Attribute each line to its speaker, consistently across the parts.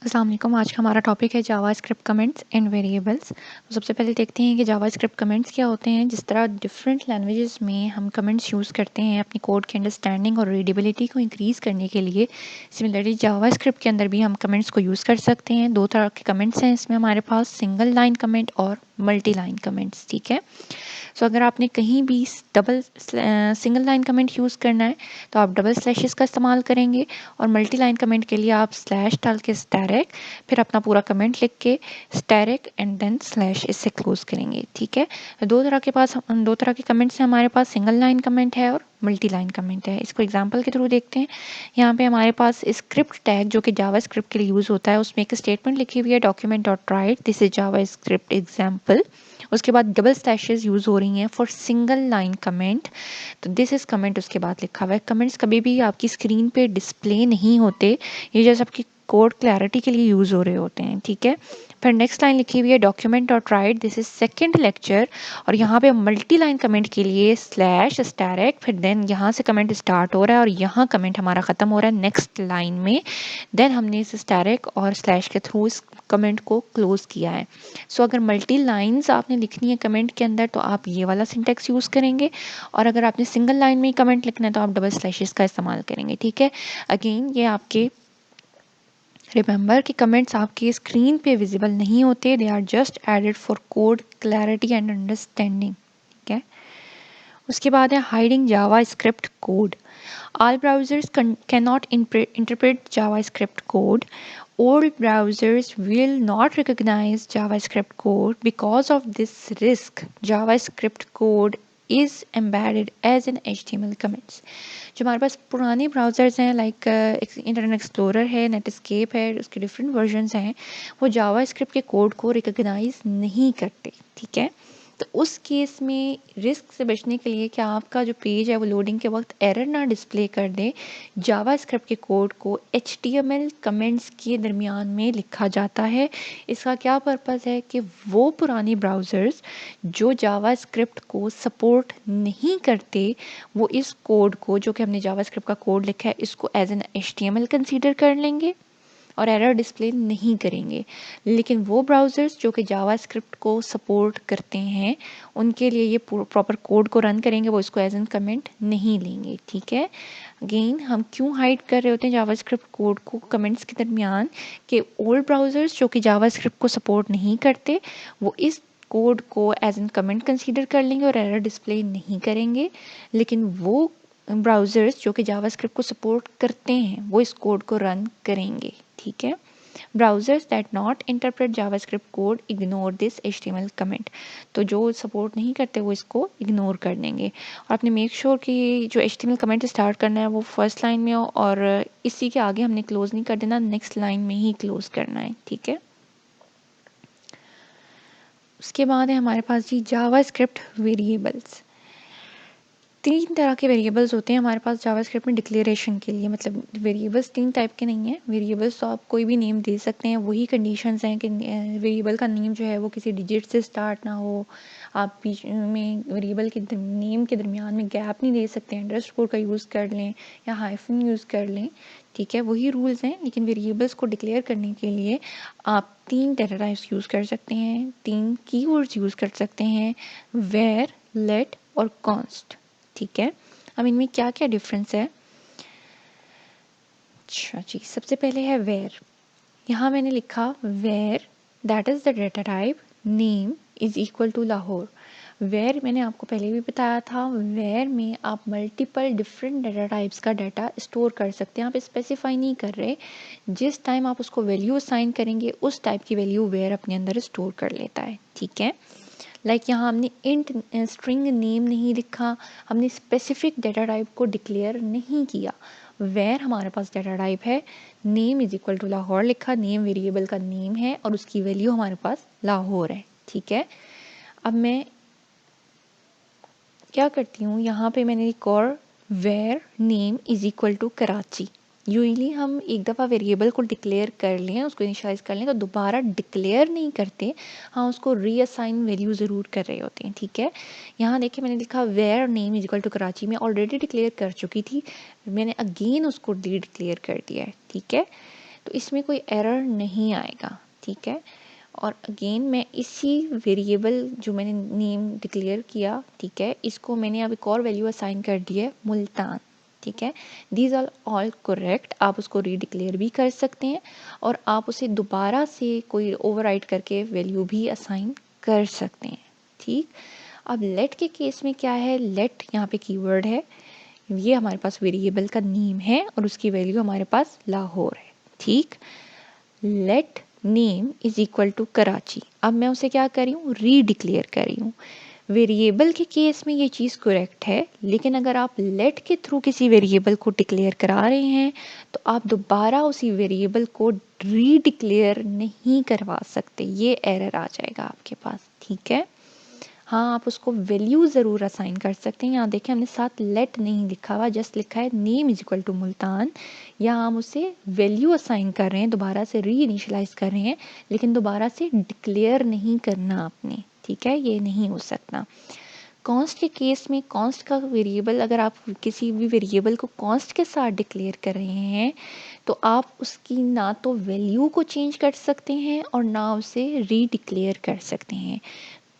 Speaker 1: अस्सलाम वालेकुम। आज का हमारा टॉपिक है जावास्क्रिप्ट कमेंट्स एंड वेरिएबल्स। तो सबसे पहले देखते हैं कि जावास्क्रिप्ट कमेंट्स क्या होते हैं। जिस तरह डिफरेंट लैंग्वेजेस में हम कमेंट्स यूज़ करते हैं अपनी कोड की अंडरस्टैंडिंग और रीडेबिलिटी को इंक्रीज़ करने के लिए, सिमिलरली जावास्क्रिप्ट के अंदर भी हम कमेंट्स को यूज़ कर सकते हैं। दो तरह के कमेंट्स हैं इसमें हमारे पास, सिंगल लाइन कमेंट और मल्टी लाइन कमेंट्स। ठीक है, सो अगर आपने कहीं भी सिंगल लाइन कमेंट यूज़ करना है तो आप डबल स्लैशेस का इस्तेमाल करेंगे, और मल्टी लाइन कमेंट के लिए आप स्लैश डाल के स्टैरिक, फिर अपना पूरा कमेंट लिख के स्टैरिक एंड देन स्लैश इससे क्लोज करेंगे। ठीक है, दो तरह के कमेंट्स हैं हमारे पास, सिंगल लाइन कमेंट है और मल्टी लाइन कमेंट है। इसको एग्जांपल के थ्रू देखते हैं। यहाँ पे हमारे पास स्क्रिप्ट टैग जो कि जावा स्क्रिप्ट के लिए यूज़ होता है, उसमें एक स्टेटमेंट लिखी हुई है document dot right this is Java script example. उसके बाद डबल स्लैशेस यूज़ हो रही हैं फॉर सिंगल लाइन कमेंट, तो दिस इज कमेंट उसके बाद लिखा हुआ है। कमेंट्स कभी भी आपकी स्क्रीन पे डिस्प्ले नहीं होते, ये जैसे आपकी कोड क्लैरिटी के लिए यूज़ हो रहे होते हैं। ठीक है, फिर नेक्स्ट लाइन लिखी हुई है document dot right this is second lecture, और यहाँ पे मल्टी लाइन कमेंट के लिए स्लैश स्टैरिक, फिर देन यहाँ से कमेंट स्टार्ट हो रहा है और यहाँ कमेंट हमारा ख़त्म हो रहा है नेक्स्ट लाइन में। देन हमने इस स्टैरिक और स्लैश के थ्रू इस कमेंट को क्लोज किया है। सो अगर मल्टी लाइन्स आपने लिखनी है कमेंट के अंदर तो आप ये वाला सिंटेक्स यूज़ करेंगे, और अगर आपने सिंगल लाइन में ही कमेंट लिखना है तो आप डबल स्लैशेस का इस्तेमाल करेंगे। ठीक है, अगेन ये आपके रिमेंबर कि कमेंट्स आपकी स्क्रीन पे विजिबल नहीं होते, they are just added for code clarity and understanding. ठीक है, उसके बाद है hiding JavaScript code. All browsers cannot interpret JavaScript code. Old browsers will not recognize JavaScript code. Because of this risk, JavaScript code is embedded as an HTML comments. जो हमारे पास पुराने browsers हैं like internet explorer है, Netscape है, उसके different versions हैं, वो JavaScript के कोड को रिकॉग्नाइज नहीं करते। ठीक है, तो उस केस में रिस्क से बचने के लिए कि आपका जो पेज है वो लोडिंग के वक्त एरर ना डिस्प्ले कर दे, जावास्क्रिप्ट के कोड को HTML कमेंट्स के दरमियान में लिखा जाता है। इसका क्या पर्पस है कि वो पुरानी ब्राउज़र्स जो जावास्क्रिप्ट को सपोर्ट नहीं करते, वो इस कोड को जो कि हमने जावास्क्रिप्ट का कोड लिखा है इसको एज एन HTML कंसीडर कर लेंगे और एरर डिस्प्ले नहीं करेंगे। लेकिन वो ब्राउज़र्स जो कि जावास्क्रिप्ट को सपोर्ट करते हैं उनके लिए ये प्रॉपर कोड को रन करेंगे, वो इसको एज एन कमेंट नहीं लेंगे। ठीक है, अगेन हम क्यों हाइड कर रहे होते हैं जावास्क्रिप्ट कोड को कमेंट्स के दरमियान, कि ओल्ड ब्राउज़र्स जो कि जावास्क्रिप्ट को सपोर्ट नहीं करते वो इस कोड को एज एन कमेंट कंसीडर कर लेंगे और एरर डिस्प्ले नहीं करेंगे। लेकिन वो ब्राउज़र्स जो कि जावास्क्रिप्ट को सपोर्ट करते हैं वो इस कोड को रन करेंगे। ठीक है, browsers that not interpret JavaScript code ignore this HTML comment. तो जो सपोर्ट नहीं करते वो इसको इग्नोर कर देंगे, और आपने मेक श्योर कि जो HTML कमेंट स्टार्ट करना है वो फर्स्ट लाइन में हो, और इसी के आगे हमने क्लोज नहीं कर देना, नेक्स्ट लाइन में ही क्लोज करना है। ठीक है, उसके बाद है हमारे पास जी जावास्क्रिप्ट वेरिएबल्स। तीन तरह के वेरिएबल्स होते हैं हमारे पास जावास्क्रिप्ट में डिक्लेरेशन के लिए। मतलब वेरिएबल्स तीन टाइप के नहीं हैं, वेरिएबल्स तो आप कोई भी नेम दे सकते हैं, वही कंडीशंस हैं कि वेरिएबल का नेम जो है वो किसी डिजिट से स्टार्ट ना हो, आप बीच में वेरिएबल के नेम के दरमियान में गैप नहीं दे सकते, अंडरस्कोर का यूज़ कर लें या हाइफन यूज़ कर लें। ठीक है, वही रूल्स हैं, लेकिन वेरिएबल्स को डिक्लेयर करने के लिए आप तीन डेटा टाइप्स यूज़ कर सकते हैं, तीन कीवर्ड्स यूज़ कर सकते हैं, वेयर, लेट और कॉन्स्ट। ठीक है, अब इनमें क्या क्या डिफरेंस है। अच्छा जी, सबसे पहले है वेयर। यहाँ मैंने लिखा var that is the data type name is equal to Lahore. Var मैंने आपको पहले भी बताया था, वेयर में आप मल्टीपल डिफरेंट डेटा टाइप्स का डाटा स्टोर कर सकते हैं। आप स्पेसिफाई नहीं कर रहे, जिस टाइम आप उसको वैल्यू असाइन करेंगे उस टाइप की वैल्यू वेयर अपने अंदर स्टोर कर लेता है। ठीक है, लाइक यहाँ हमने इंट स्ट्रिंग नेम नहीं लिखा, हमने स्पेसिफिक डेटा टाइप को डिक्लेयर नहीं किया। वेयर हमारे पास डेटा टाइप है, name is equal to Lahore लिखा, नेम वेरिएबल का नेम है और उसकी वैल्यू हमारे पास लाहौर है। ठीक है, अब मैं क्या करती हूँ, यहाँ पे मैंने एक और var name is equal to Karachi. Usually हम एक दफ़ा वेरिएबल को डिक्लेयर कर लें, उसको इनिशियलाइज कर लें तो दोबारा डिक्लेयर नहीं करते, हाँ उसको रीअसाइन वैल्यू ज़रूर कर रहे होते हैं। ठीक है, यहाँ देखिए मैंने लिखा var name is equal to Karachi, मैं ऑलरेडी डिक्लेयर कर चुकी थी, मैंने अगेन उसको डी डिक्लेयर कर दिया है। ठीक है, तो इसमें कोई एरर नहीं आएगा, ठीक है। और अगेन मैं इसी वेरिएबल जो मैंने नेम डिक्लेयर किया, ठीक है, इसको मैंने अब एक और वैल्यू असाइन कर दी है मुल्तान, ठीक है। These are all correct. आप उसको रीडिक्लेयर भी कर सकते हैं और आप उसे दोबारा से कोई ओवरराइड करके वैल्यू भी असाइन कर सकते हैं, ठीक। अब लेट के केस में क्या है, लेट यहाँ पे कीवर्ड है, ये हमारे पास वेरिएबल का नेम है और उसकी वैल्यू हमारे पास लाहौर है, ठीक। Let name is equal to Karachi. अब मैं उसे क्या कर रही हूँ, रीडिक्लेयर कर रही हूँ। वेरिएबल के केस में ये चीज़ करेक्ट है, लेकिन अगर आप लेट के थ्रू किसी वेरिएबल को डिक्लेयर करा रहे हैं तो आप दोबारा उसी वेरिएबल को रीडिक्लेयर नहीं करवा सकते, ये एरर आ जाएगा आपके पास, ठीक है। हाँ, आप उसको वैल्यू ज़रूर असाइन कर सकते हैं। यहाँ देखिए हमने साथ लेट नहीं लिखा हुआ, जस्ट लिखा है name is equal to Multan. यहाँ हम उसे वैल्यू असाइन कर रहे हैं, दोबारा से री इनिशलाइज कर रहे हैं, लेकिन दोबारा से डिक्लेयर नहीं करना आपने, ठीक है, ये नहीं हो सकता। कॉन्स्ट के केस में कॉन्स्ट का वेरिएबल, अगर आप किसी भी वेरिएबल को कॉन्स्ट के साथ डिक्लेयर कर रहे हैं तो आप उसकी ना तो वैल्यू को चेंज कर सकते हैं और ना उसे रीडिक्लेयर कर सकते हैं।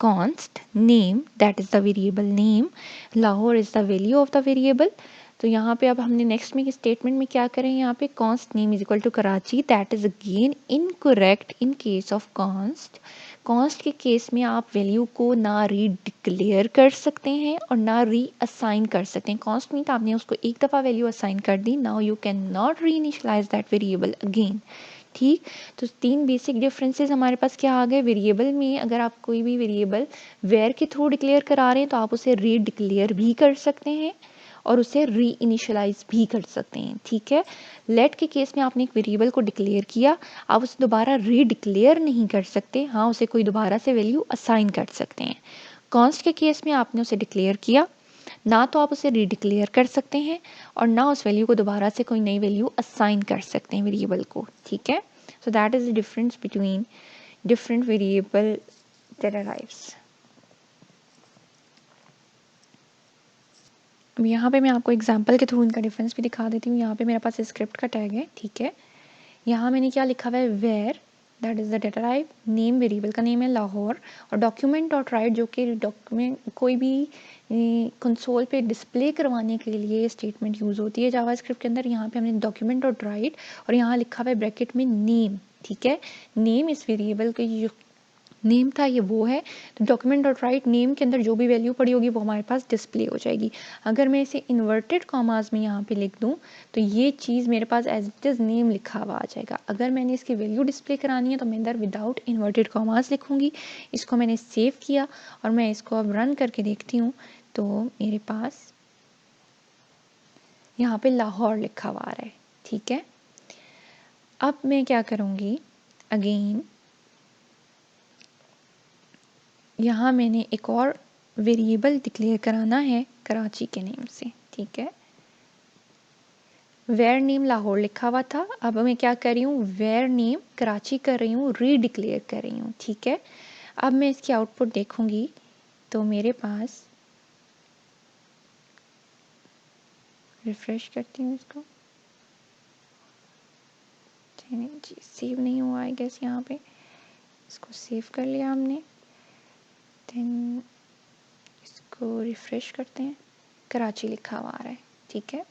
Speaker 1: const name, that is the variable name, Lahore is the value of the variable। तो यहाँ पे अब हमने नेक्स्ट में स्टेटमेंट में क्या करें, यहाँ पे const name is equal to Karachi, that is again incorrect in case of const। const के केस में आप वैल्यू को ना री डिक्लेयर कर सकते हैं और ना री असाइन कर सकते हैं। const मीन आपने उसको एक दफ़ा वैल्यू असाइन कर दी, नाउ यू कैन नॉट री इनिशलाइज दैट वेरिएबल अगेन, ठीक। तो तीन बेसिक डिफरेंसेस हमारे पास क्या आ गए। वेरिएबल में अगर आप कोई भी वेरिएबल वेयर के थ्रू डिक्लेयर करा रहे हैं तो आप उसे री डिक्लेयर भी कर सकते हैं और उसे री इनिशियलाइज भी कर सकते हैं, ठीक है। लेट के केस में आपने एक वेरिएबल को डिक्लेयर किया, आप उसे दोबारा री डिक्लेयर नहीं कर सकते, हाँ उसे कोई दोबारा से वैल्यू असाइन कर सकते हैं। कॉन्स्ट के केस में आपने उसे डिक्लेयर किया, ना तो आप उसे रीडिक्लेयर कर सकते हैं और ना उस वैल्यू को दोबारा से कोई नई वैल्यू असाइन कर सकते हैं वेरिएबल को, ठीक है। So that is the difference between different variable that arrives. अब यहाँ पे मैं आपको एग्जांपल के थ्रू इनका डिफरेंस भी दिखा देती हूँ। यहाँ पे मेरे पास स्क्रिप्ट का टैग है, ठीक है। यहाँ मैंने क्या लिखा हुआ है, var, that is the data type, name variable का नेम है लाहौर, और डॉक्यूमेंट डॉट राइट जो कि डॉक्यूमेंट कोई भी कंसोल पे डिस्प्ले करवाने के लिए स्टेटमेंट यूज़ होती है जावास्क्रिप्ट के अंदर। यहाँ पे हमने डॉक्यूमेंट डॉट राइट और यहाँ लिखा हुआ है ब्रैकेट में नेम, ठीक है। नेम इस वेरिएबल के जो नेम था ये वो है, तो डॉक्यूमेंट डॉट राइट नेम के अंदर जो भी वैल्यू पड़ी होगी वो हमारे पास डिस्प्ले हो जाएगी। अगर मैं इसे इन्वर्टेड कॉमास में यहाँ पे लिख दूँ तो ये चीज़ मेरे पास एज इट इज़ नेम लिखा हुआ आ जाएगा। अगर मैंने इसकी वैल्यू डिस्प्ले करानी है तो मैं अंदर विदाउट इन्वर्टेड कॉमास लिखूँगी। इसको मैंने सेव किया और मैं इसको अब रन करके देखती हूँ तो मेरे पास यहाँ पे लाहौर लिखा हुआ आ रहा है, ठीक है। अब मैं क्या करूँगी, अगेन यहाँ मैंने एक और वेरिएबल डिक्लेयर कराना है कराची के नेम से, ठीक है। वेयर नेम लाहौर लिखा हुआ था, अब मैं क्या कर रही हूँ, वेयर नेम कराची कर रही हूँ, रीडिक्लेयर कर रही हूँ, ठीक है। अब मैं इसकी आउटपुट देखूंगी तो मेरे पास, रिफ्रेश करती हूँ इसको, जी सेव नहीं हुआ है गैस, यहाँ पे इसको सेव कर लिया हमने, देन इसको रिफ्रेश करते हैं, कराची लिखा हुआ आ रहा है, ठीक है।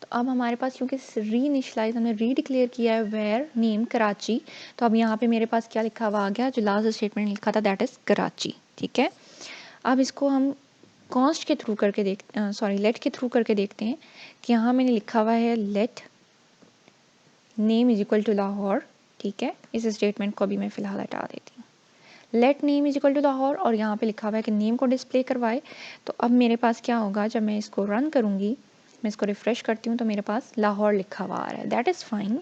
Speaker 1: तो अब हमारे पास क्योंकि री इनिशलाइज हमने री डिक्लेयर किया है वेयर नेम कराची, तो अब यहाँ पे मेरे पास क्या लिखा हुआ आ गया, जो लास्ट स्टेटमेंट लिखा था दैट इज़ कराची, ठीक है। अब इसको हम कॉन्स्ट के थ्रू करके लेट के थ्रू करके देखते हैं कि यहाँ मैंने लिखा हुआ है let name is equal to Lahore, ठीक है। इस स्टेटमेंट को भी मैं फ़िलहाल हटा देती हूँ। Let name is equal to Lahore और यहाँ पे लिखा हुआ है कि नेम को डिस्प्ले करवाए। तो अब मेरे पास क्या होगा, जब मैं इसको रन करूँगी, मैं इसको रिफ़्रेश करती हूँ तो मेरे पास लाहौर लिखा हुआ आ रहा है, दैट इज़ फाइन,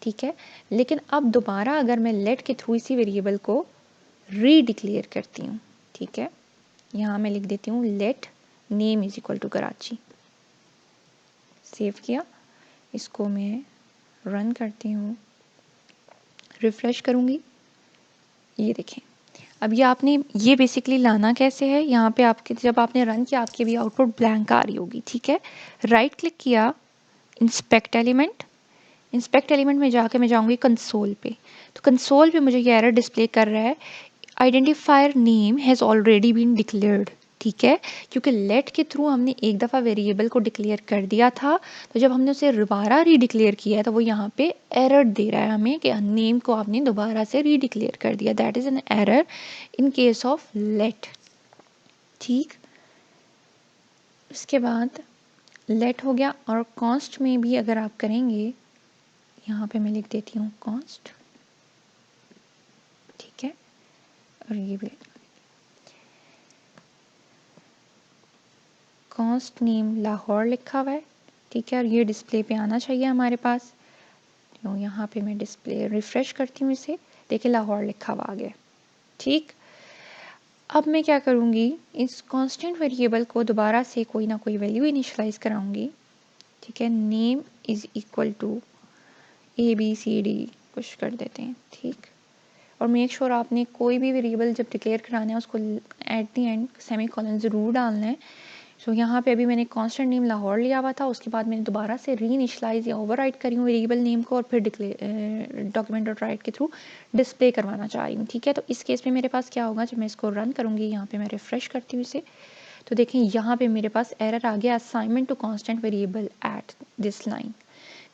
Speaker 1: ठीक है। लेकिन अब दोबारा अगर मैं लेट के थ्रू इसी वेरिएबल को री डिक्लेयर करती हूँ, ठीक है, यहाँ मैं लिख देती हूँ let name is equal to Karachi, save किया, इसको मैं रन करती हूँ, रिफ़्रेश करूँगी, ये देखें। अब ये आपने ये बेसिकली लाना कैसे है, यहाँ पे आपके जब आपने रन किया आपकी भी आउटपुट ब्लैंक आ रही होगी, ठीक है। राइट क्लिक किया, इंस्पेक्ट एलिमेंट, इंस्पेक्ट एलिमेंट में जाके मैं जाऊँगी कंसोल पे, तो कंसोल पे मुझे ये एरर डिस्प्ले कर रहा है, identifier name has already been declared. ठीक है, क्योंकि लेट के थ्रू हमने एक दफ़ा वेरिएबल को डिक्लेयर कर दिया था, तो जब हमने उसे दोबारा रीडिक्लेयर किया है तो वो यहाँ पे एरर दे रहा है हमें कि नेम को आपने दोबारा से रीडिक्लेयर कर दिया। That is an error in case of let. ठीक, उसके बाद लेट हो गया। और कॉन्स्ट में भी अगर आप करेंगे, यहाँ पे मैं लिख देती हूँ कॉन्स्ट। ठीक है, और ये भी कॉन्स्ट नेम लाहौर लिखा हुआ है। ठीक है, और ये डिस्प्ले पे आना चाहिए हमारे पास। तो यहाँ पे मैं डिस्प्ले रिफ़्रेश करती हूँ इसे, देखिए लाहौर लिखा हुआ आ गया। ठीक, अब मैं क्या करूँगी, इस कांस्टेंट वेरिएबल को दोबारा से कोई ना कोई वैल्यू इनिशियलाइज कराऊंगी। ठीक है, name is equal to ABCD कुछ कर देते हैं। ठीक, और मेक श्योर आपने कोई भी वेरिएबल जब डिक्लेयर कराना है उसको at the end semi colon ज़रूर डालना है। सो यहाँ पे अभी मैंने कांस्टेंट नेम लाहौर लिया हुआ था, उसके बाद मैंने दोबारा से री इनिशलाइज या ओवरराइट करी हूँ वेरिएबल नेम को, और फिर डॉक्यूमेंट डॉट राइट के थ्रू डिस्प्ले करवाना चाह रही हूँ। ठीक है, तो इस केस में मेरे पास क्या होगा, जब मैं इसको रन करूँगी, यहाँ पे मैं रिफ्रेश करती हूँ इसे, तो देखें यहाँ पे मेरे पास एरर आ गया, assignment to constant variable at this line,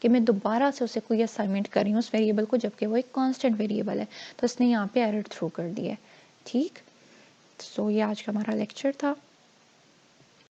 Speaker 1: कि मैं दोबारा से उसे कोई असाइनमेंट कर रही हूँ उस वेरिएबल को, जबकि वो एक कांस्टेंट वेरिएबल है, तो उसने यहाँ पे एरर थ्रो कर दिया है। ठीक, सो ये आज का हमारा लेक्चर था।